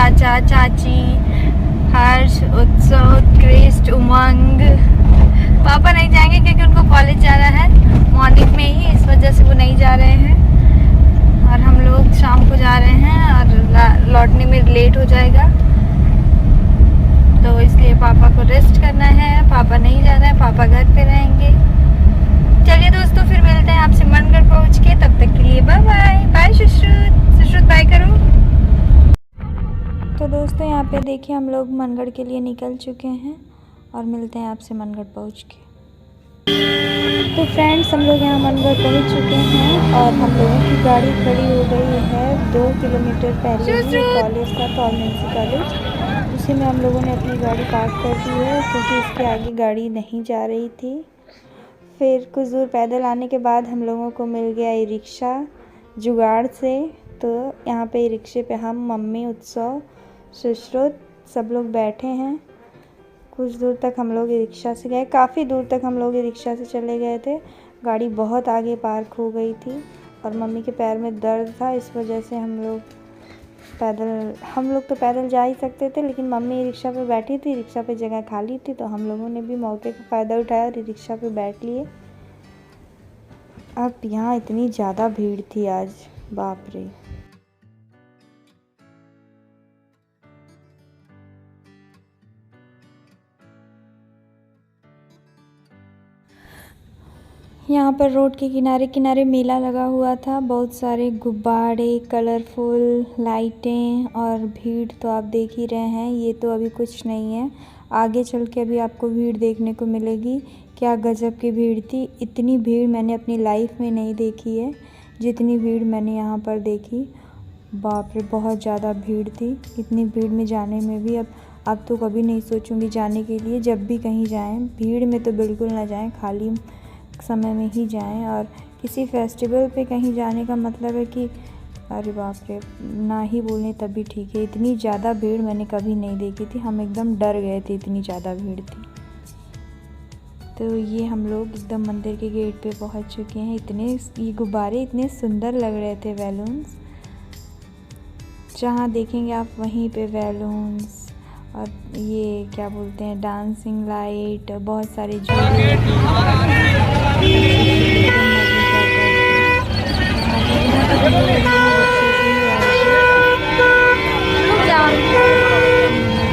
चाचा चाची, हर्ष, उत्सव, उत्कृष्ट, उमंग। पापा नहीं जाएंगे क्योंकि उनको कॉलेज जाना है मॉर्निंग में ही, इस वजह से वो नहीं जा रहे हैं। और हम लोग शाम को जा रहे हैं और लौटने में लेट हो जाएगा, तो इसलिए पापा को रेस्ट करना है। पापा नहीं जा रहे हैं, पापा घर पे रहेंगे। चलिए दोस्तों, फिर मिलते हैं आपसे मनगढ़ पहुँच के। तब तक के लिए bye bye. Bye Sushrut. Sushrut bye करो। तो दोस्तों यहाँ पे देखिए हम लोग मनगढ़ के लिए निकल चुके हैं और मिलते हैं आपसे मनगढ़ पहुँच के। तो फ्रेंड्स, हम लोग यहाँ मनगढ़ पहुँच चुके हैं और हम लोगों की गाड़ी खड़ी हो गई है 2 किलोमीटर पहले ही कॉलेज का, कॉलेज कॉलेज, उसी में हम लोगों ने अपनी गाड़ी पार्क कर दी है क्योंकि इसके आगे गाड़ी नहीं जा रही थी। फिर कुछ दूर पैदल आने के बाद हम लोगों को मिल गया ई रिक्शा जुगाड़ से। तो यहाँ पे ई रिक्शे पे हम, मम्मी, उत्सव, सुश्रुत सब लोग बैठे हैं। कुछ दूर तक हम लोग ई रिक्शा से गए, काफ़ी दूर तक हम लोग ई रिक्शा से चले गए थे। गाड़ी बहुत आगे पार्क हो गई थी और मम्मी के पैर में दर्द था, इस वजह से हम लोग तो पैदल जा ही सकते थे, लेकिन मम्मी ई रिक्शा पे बैठी थी, रिक्शा पे जगह खाली थी, तो हम लोगों ने भी मौके का फ़ायदा उठाया और ई रिक्शा पे बैठ लिए। अब यहाँ इतनी ज़्यादा भीड़ थी आज, बाप रे। यहाँ पर रोड के किनारे किनारे मेला लगा हुआ था, बहुत सारे गुब्बारे, कलरफुल लाइटें और भीड़ तो आप देख ही रहे हैं। ये तो अभी कुछ नहीं है, आगे चल के अभी आपको भीड़ देखने को मिलेगी। क्या गजब की भीड़ थी, इतनी भीड़ मैंने अपनी लाइफ में नहीं देखी है जितनी भीड़ मैंने यहाँ पर देखी। बाप रे, बहुत ज़्यादा भीड़ थी। इतनी भीड़ में जाने में भी अब तो कभी नहीं सोचूंगी जाने के लिए। जब भी कहीं जाएं भीड़ में तो बिल्कुल ना जाएं, खाली समय में ही जाएं। और किसी फेस्टिवल पे कहीं जाने का मतलब है कि अरे बाप रे, ना ही बोलें तब भी ठीक है। इतनी ज़्यादा भीड़ मैंने कभी नहीं देखी थी, हम एकदम डर गए थे, इतनी ज़्यादा भीड़ थी। तो ये हम लोग एकदम मंदिर के गेट पे पहुंच चुके हैं। ये गुब्बारे इतने सुंदर लग रहे थे, बैलून्स, जहाँ देखेंगे आप वहीं पे बैलून्स और ये क्या बोलते हैं, डांसिंग लाइट, बहुत सारे झूले।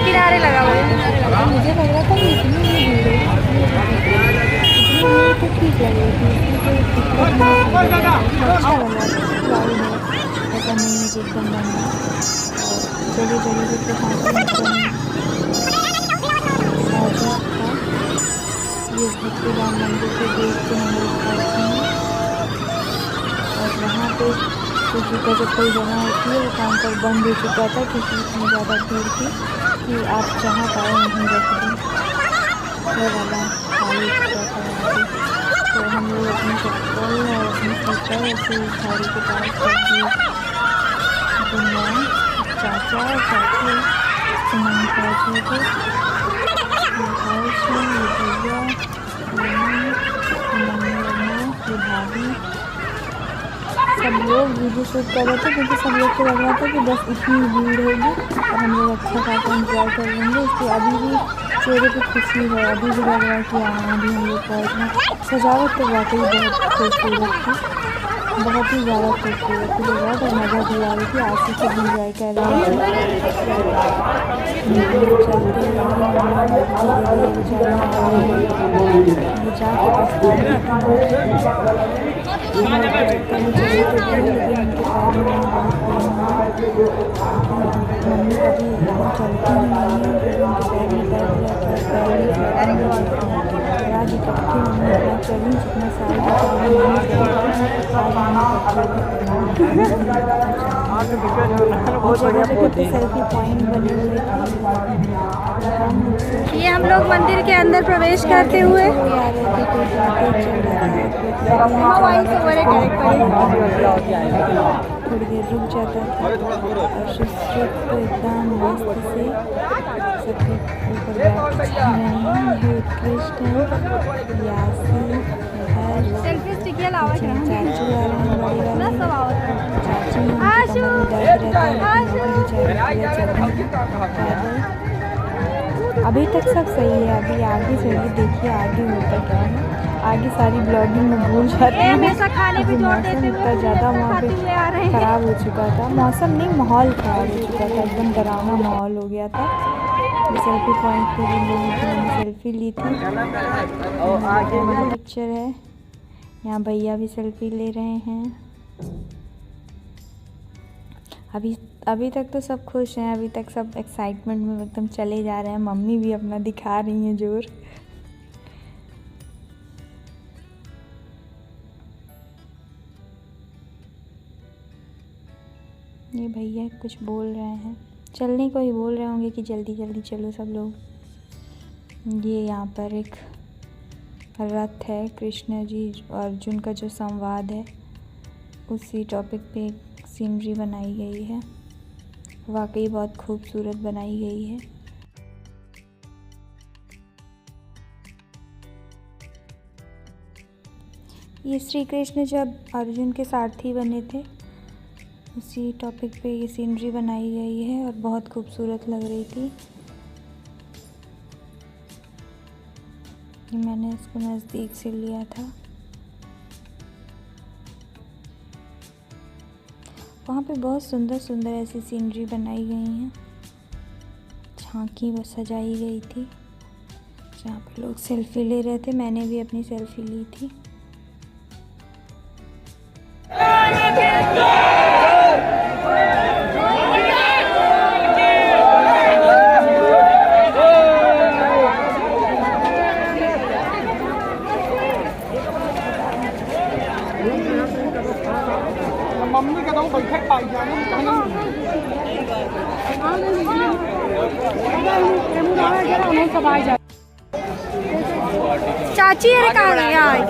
किनारे लगा हुआ है, मुझे लग रहा था कि इतनी भीड़ है, तो ठीक लग रही थी, अच्छा लगा। ऐसा नहीं है कि एकदम बंद है, और जगह जगह पे ये भक्तिधाम मंदिर के गेट पे हम लोग पहुँचे हैं और वहाँ पे जो जूता चप्पल जमा होती है वो काउंटर बंद हो चुका था क्योंकि इतनी ज़्यादा भीड़ थी कि आप जहाँ पाए नहीं रख दी, वो वाला खाली चुका था। तो हम लोग अपनी चप्पल और अपनी स्लीपर ऐसे गाड़ी के पास कर दिए। तो मैं, चाचा और चाची सामान पहुँचे थे, भैया, ये भाभी, सब लोग वीडियो शूट कर रहे थे क्योंकि सब लोग को लग रहा था कि बस इतनी भीड़ होगी और हम लोग अच्छा खासा एंजॉय कर लेंगे। इसलिए अभी भी चेहरे पे खुशी है, अभी भी लग रहा है कि हाँ अभी हम लोग पहुँचना। सजावट तो वाकई बहुत खूबसूरत थी, बहुत ही ज़्यादा खूबसूरत थी, बहुत और मज़ा भी आ रही थी। आशी से एंजॉय कर रहे मम्मी कभी चलती ही नहीं है, पैर में दर्द रहता है, आज इकट्ठे मम्मी इतना चली जितना साल सेल्फी पॉइंट बने हुए थे। ये हम लोग मंदिर के अंदर प्रवेश करते हुए थोड़ी देर रुक जाता था और सुश्रुत को एकदम मस्त से सबके ऊपर बैठ रहे हैं। ये उत्कृष्ट है, यासी है, सेल्फी स्टिक ये लावा चाचू आ रहे हैं बड़ी वाली चाची दर्द रहता है। अभी तक सब सही है, अभी आगे चलिए देखिए आगे होता क्या है। आगे सारी ब्लॉगिंग में भूल जाती है। मौसम इतना ज़्यादा वहाँ पे ख़राब हो चुका था, मौसम नहीं माहौल ख़राब हो चुका था, एकदम डरावना माहौल हो गया था। सेल्फी पॉइंट पे भी लोगों की मैंने सेल्फी ली थी। पिक्चर है यहाँ, भैया भी सेल्फी ले रहे हैं। अभी तक तो सब खुश हैं, अभी तक सब एक्साइटमेंट में एकदम चले जा रहे हैं। मम्मी भी अपना दिखा रही हैं जोर। ये भैया कुछ बोल रहे हैं, चलने को ही बोल रहे होंगे कि जल्दी जल्दी चलो सब लोग। ये यहाँ पर एक रथ है, कृष्ण जी और अर्जुन का जो संवाद है उसी टॉपिक पे एक सीनरी बनाई गई है। वाकई बहुत खूबसूरत बनाई गई है। ये श्री कृष्ण जब अर्जुन के सारथी बने थे उसी टॉपिक पे ये सीनरी बनाई गई है और बहुत खूबसूरत लग रही थी। मैंने इसको नज़दीक से लिया था। वहाँ पे बहुत सुंदर सुंदर ऐसी सीनरी बनाई गई हैं, झांकी वो सजाई गई थी जहाँ पर लोग सेल्फी ले रहे थे। मैंने भी अपनी सेल्फी ली थी। मम्मी का तो बैठक पाई जाने चाची अरे कहाँ गई आज?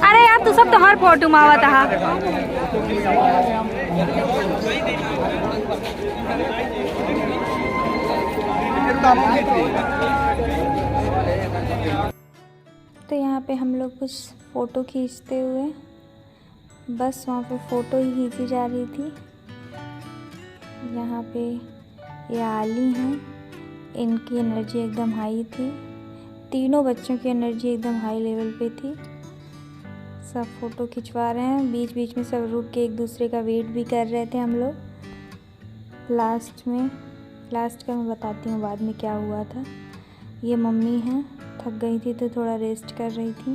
अरे यार तू सब तो हर फोटो में आवत हा। तो यहाँ पे हम लोग कुछ फ़ोटो खींचते हुए बस वहाँ पे फ़ोटो ही खींची जा रही थी। यहाँ पे ये आली हैं, इनकी एनर्जी एकदम हाई थी। तीनों बच्चों की एनर्जी एकदम हाई लेवल पे थी। सब फ़ोटो खिंचवा रहे हैं, बीच बीच में सब रुक के एक दूसरे का वेट भी कर रहे थे हम लोग। लास्ट का मैं बताती हूँ बाद में क्या हुआ था। ये मम्मी हैं, थक गई थी तो थोड़ा रेस्ट कर रही थी।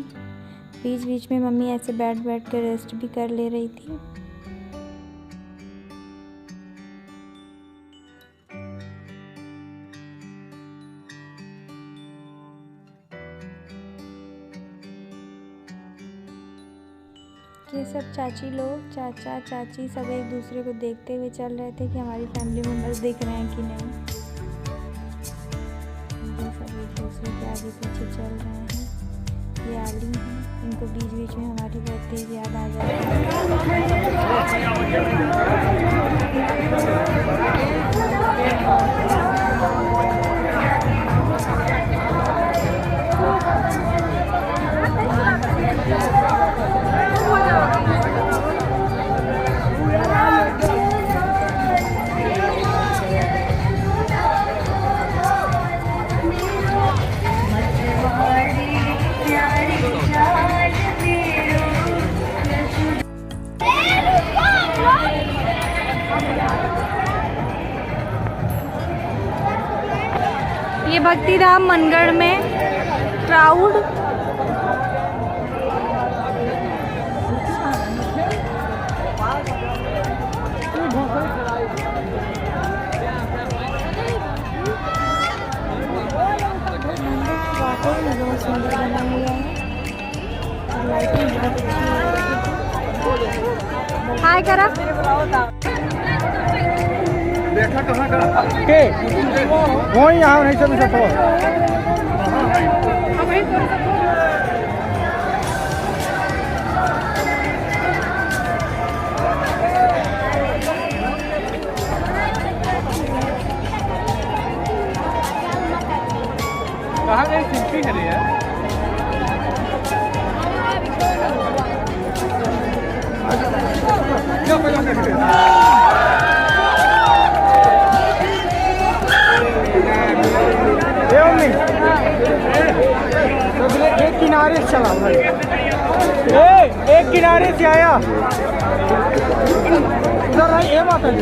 बीच बीच में मम्मी ऐसे बैठ कर रेस्ट भी कर ले रही थी। ये सब चाची लोग, चाचा चाची सब एक दूसरे को देखते हुए चल रहे थे कि हमारी फैमिली मेम्बर्स दिख रहे हैं कि नहीं। ये सब एक दूसरे के आगे पीछे चल रहे हैं। ये आली हैं, इनको बीच बीच में हमारी बहुत तेज याद आ जाती ये भक्ति धाम मनगढ़ में प्राउड बहुत सुंदर बना हुआ है। लाइटिंग बहुत अच्छी है। हाय करा देखा कहाँ के वही यहाँ नहीं चल सकता। एक किनारे से चला भाई, एक किनारे से आया उधर भाई। ये बात है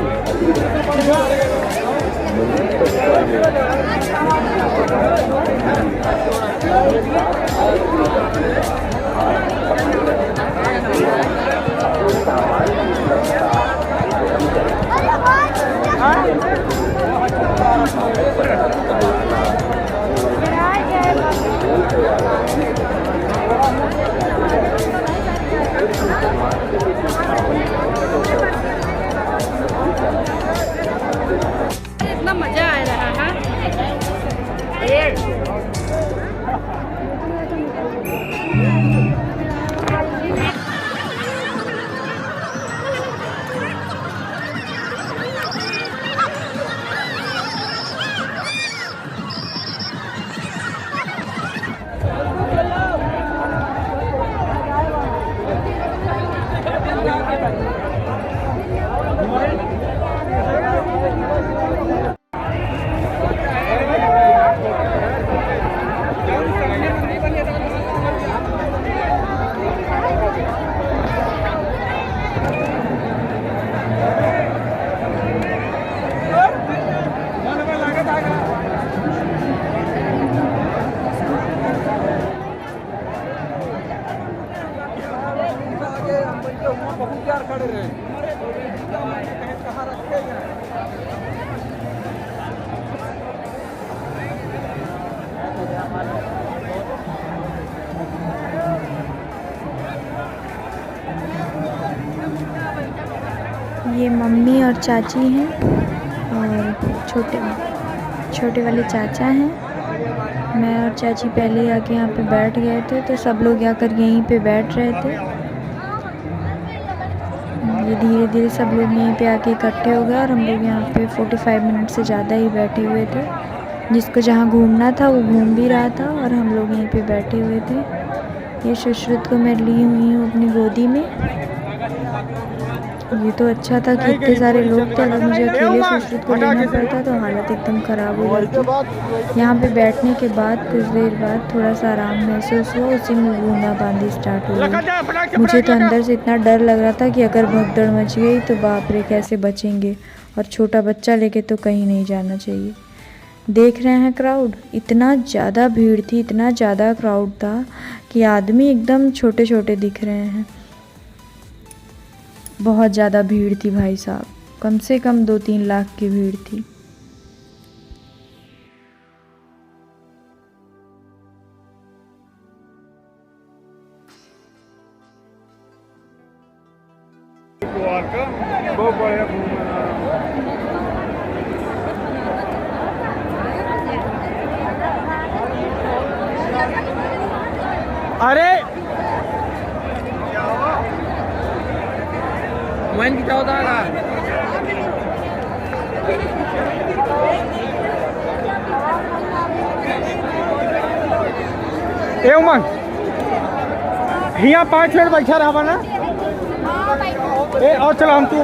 इतना मजा आ रहा है। ये मम्मी और चाची हैं और छोटे वाले चाचा हैं। मैं और चाची पहले आके यहाँ पे बैठ गए थे, तो सब लोग आकर यहीं पे बैठ रहे थे। ये धीरे धीरे सब लोग यहीं पे आके इकट्ठे हो गए और हम लोग यहाँ पे 45 मिनट से ज़्यादा ही बैठे हुए थे। जिसको जहाँ घूमना था वो घूम भी रहा था और हम लोग यहीं पे बैठे हुए थे। ये सुश्रुत को मैं ली हुई हूँ अपनी गोदी में। ये तो अच्छा था कि इतने सारे लोग थे, अगर मुझे अकेले सुश्रुत को लेना पड़ता तो हालत एकदम ख़राब हो जाती। यहाँ पे बैठने के बाद कुछ देर बाद थोड़ा सा आराम महसूस हुआ, उसी में बूंदाबांदी स्टार्ट हो गई। मुझे तो अंदर से इतना डर लग रहा था कि अगर भगदड़ मच गई तो बाप रे कैसे बचेंगे, और छोटा बच्चा लेके तो कहीं नहीं जाना चाहिए। देख रहे हैं क्राउड, इतना ज़्यादा भीड़ थी, इतना ज़्यादा क्राउड था कि आदमी एकदम छोटे छोटे दिख रहे हैं। बहुत ज़्यादा भीड़ थी भाई साहब, कम से कम 2-3 लाख की भीड़ थी। अरे main kita utara ए उमंग यहाँ 5 मिनट बैठा रहा ना। ए और चला हम तू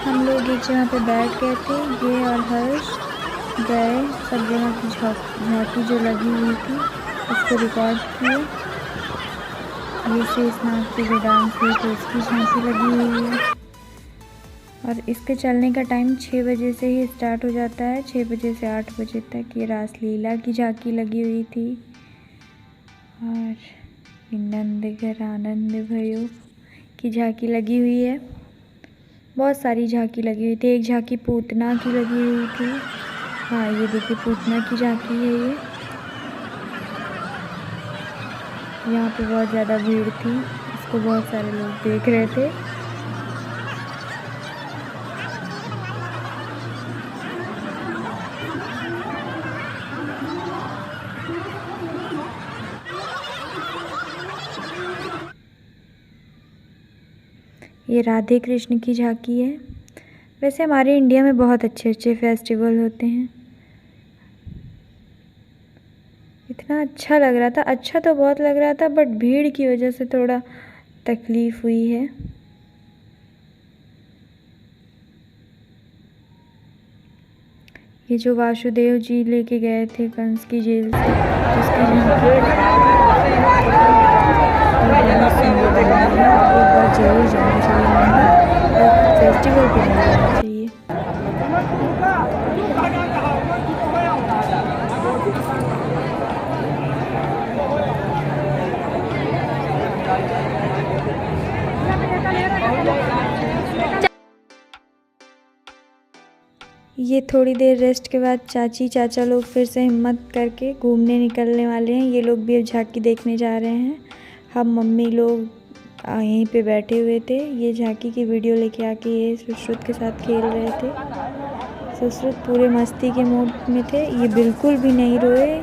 हम लोग एक जगह पे बैठ गए थे, ये और हर्ष गए सब जगह की झांकी जो लगी हुई थी उसको रिकॉर्ड किए। ये शेषनाग के जो डांस हुई तो इसकी झांकी लगी हुई है। और इसके चलने का टाइम 6 बजे से ही स्टार्ट हो जाता है, 6 बजे से 8 बजे तक। ये रासलीला की झांकी लगी हुई थी और नंदघर आनंद भयो की झांकी लगी हुई है। बहुत सारी झांकी लगी हुई थी। एक झांकी पूतना की लगी हुई थी। हाँ ये देखिए पूतना की झांकी है ये। यहाँ पे बहुत ज़्यादा भीड़ थी, इसको बहुत सारे लोग देख रहे थे। ये राधे कृष्ण की झांकी है। वैसे हमारे इंडिया में बहुत अच्छे अच्छे फेस्टिवल होते हैं। इतना अच्छा लग रहा था, अच्छा तो बहुत लग रहा था, बट भीड़ की वजह से थोड़ा तकलीफ़ हुई है। ये जो वासुदेव जी लेके गए थे कंस की जेल से, उसकी एक बार जरूर जाना चाहिए, फेस्टिवल पे नहीं जाना चाहिए। ये थोड़ी देर रेस्ट के बाद चाची चाचा लोग फिर से हिम्मत करके घूमने निकलने वाले हैं। ये लोग भी अब झांकी देखने जा रहे हैं। हम मम्मी लोग यहीं पे बैठे हुए थे। ये झांकी की वीडियो लेके आके ये सुश्रुत के साथ खेल रहे थे। सुश्रुत पूरे मस्ती के मूड में थे, ये बिल्कुल भी नहीं रोए।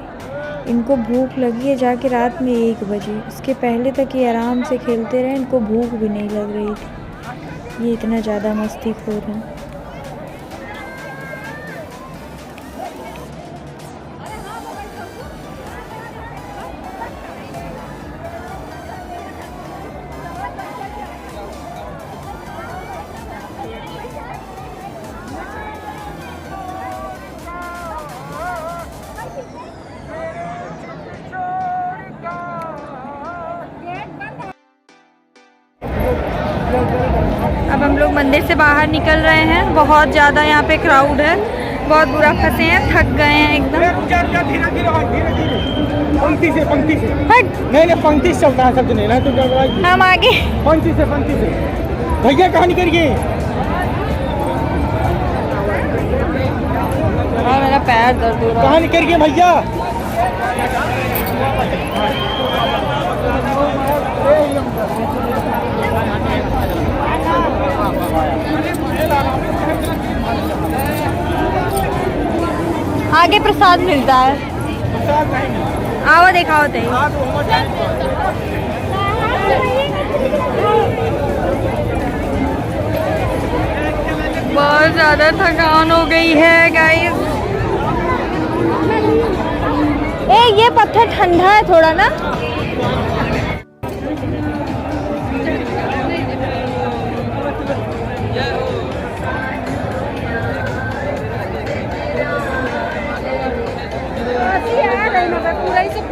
इनको भूख लगी है जाके रात में 1 बजे, इसके पहले तक ये आराम से खेलते रहे, इनको भूख भी नहीं लग रही थी। ये इतना ज़्यादा मस्तीखोर हैं। अब हम लोग मंदिर से बाहर निकल रहे हैं। बहुत ज़्यादा यहाँ पे क्राउड है, बहुत बुरा फंसे हैं, थक गए हैं एकदम। पंक्ति से हट। नहीं पंक्ति से चलता है सब जने ना, तो हम आगे पंक्ति से भैया कहाँ निकल गए? मेरा पैर दर्द हो रहा है। कहाँ निकल गए भैया? आगे प्रसाद मिलता है, आओ दिखाओ ते। बहुत ज़्यादा थकान हो गई है गाइस। ये पत्थर ठंडा है थोड़ा ना। पूरा ही सब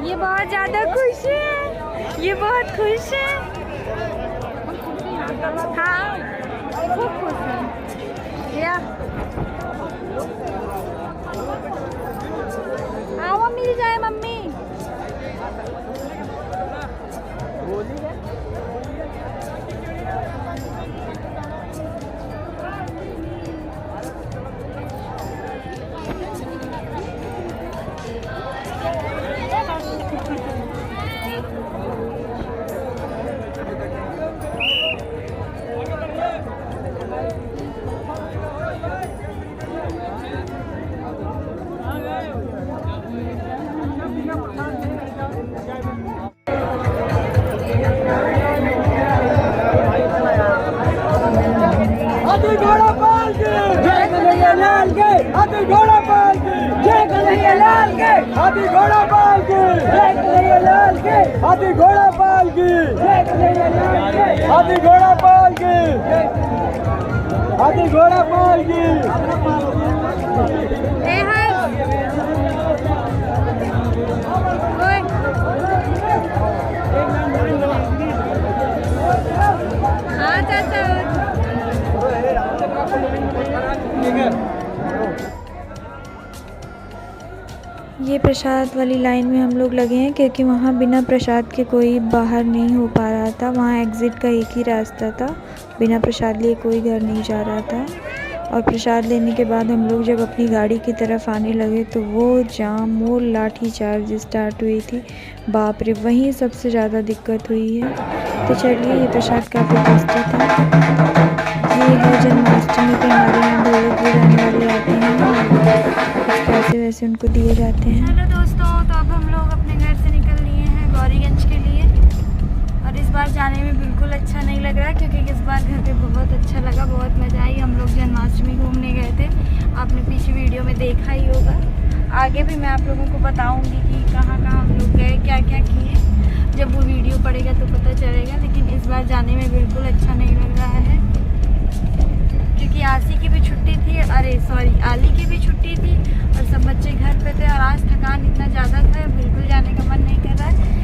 ये बहुत ज़्यादा खुश है, ये बहुत खुश है। हाँ खूब खुश है। या आओ मिल जाए मम्मी। हाथी घोड़ा पाल के जय कन्हैया लाल के, हाथी घोड़ा पाल के जय कन्हैया लाल के, हाथी घोड़ा पाल के जय कन्हैया लाल के, हाथी घोड़ा पाल के, हाथी घोड़ा पाल के। ये प्रसाद वाली लाइन में हम लोग लगे हैं क्योंकि वहाँ बिना प्रसाद के कोई बाहर नहीं हो पा रहा था। वहाँ एग्ज़िट का एक ही रास्ता था, बिना प्रसाद लिए कोई घर नहीं जा रहा था। और प्रसाद लेने के बाद हम लोग जब अपनी गाड़ी की तरफ आने लगे तो वो जाम, वो लाठी चार्ज स्टार्ट हुई थी। बाप रे, वहीं सबसे ज़्यादा दिक्कत हुई है। तो चलिए, ये प्रसाद काफ़ी टेस्टी था। ये है जन्माष्टमी पे हमारे यहाँ ढोलक बजाने वाले आते हैं और कुछ पैसे वैसे उनको दिए जाते हैं। हेलो दोस्तों, तो अब हम लोग अपने घर से निकल लिए हैं गौरीगंज के लिए। और इस बार जाने में बिल्कुल अच्छा नहीं लग रहा क्योंकि इस बार घर पे बहुत अच्छा लगा, बहुत मज़ा आई। हम लोग जन्माष्टमी घूमने गए थे, आपने पीछे वीडियो में देखा ही होगा। आगे भी मैं आप लोगों को बताऊंगी कि कहाँ कहाँ हम लोग गए, क्या क्या किए। जब वो वीडियो पड़ेगा तो पता चलेगा। लेकिन इस बार जाने में बिल्कुल अच्छा नहीं लग रहा है क्योंकि आसी की भी छुट्टी थी, आली की भी छुट्टी थी और सब बच्चे घर पे थे। और आज थकान इतना ज़्यादा था, बिल्कुल जाने का मन नहीं कर रहा है।